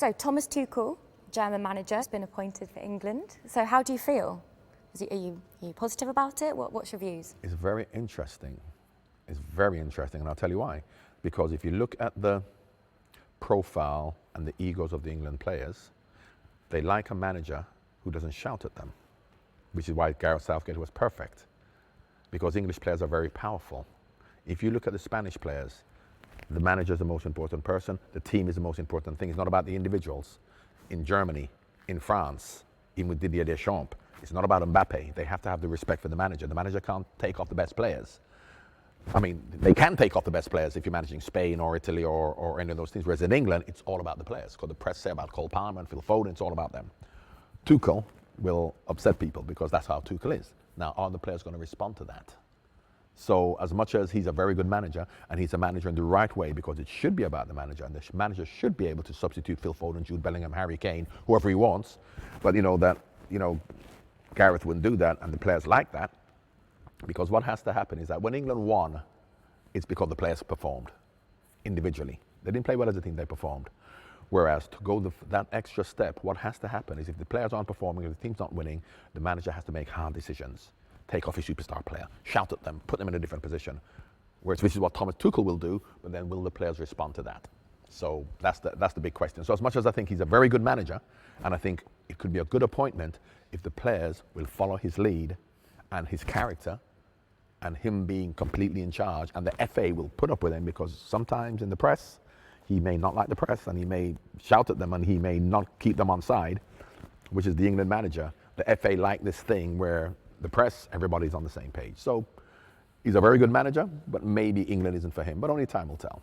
So Thomas Tuchel, German manager, has been appointed for England. So how do you feel? Are you positive about it? What's your views? It's very interesting. It's very interesting, and I'll tell you why. Because if you look at the profile and the egos of the England players, they like a manager who doesn't shout at them, which is why Gareth Southgate was perfect, because English players are very powerful. If you look at the Spanish players, the manager is the most important person, the team is the most important thing. It's not about the individuals. In Germany, in France, even with Didier Deschamps, it's not about Mbappe. They have to have the respect for the manager. The manager can't take off the best players. I mean, they can take off the best players if you're managing Spain or Italy or any of those things. Whereas in England, it's all about the players. Because the press say about Cole Palmer and Phil Foden, it's all about them. Tuchel will upset people because that's how Tuchel is. Now, are the players going to respond to that? So as much as he's a very good manager, and he's a manager in the right way, because it should be about the manager, and the manager should be able to substitute Phil Foden, Jude Bellingham, Harry Kane, whoever he wants. But Gareth wouldn't do that, and the players like that. Because what has to happen is that when England won, it's because the players performed individually. They didn't play well as a team, they performed. Whereas to go that extra step, what has to happen is if the players aren't performing, if the team's not winning, the manager has to make hard decisions. Take off his superstar player, shout at them, put them in a different position. Which is what Thomas Tuchel will do, but then will the players respond to that? So that's the big question. So as much as I think he's a very good manager, and I think it could be a good appointment if the players will follow his lead and his character, and him being completely in charge, and the FA will put up with him, because sometimes in the press, he may not like the press, and he may shout at them, and he may not keep them on side, which is the England manager. The FA like this thing where the press, everybody's on the same page. So he's a very good manager, but maybe England isn't for him, but only time will tell.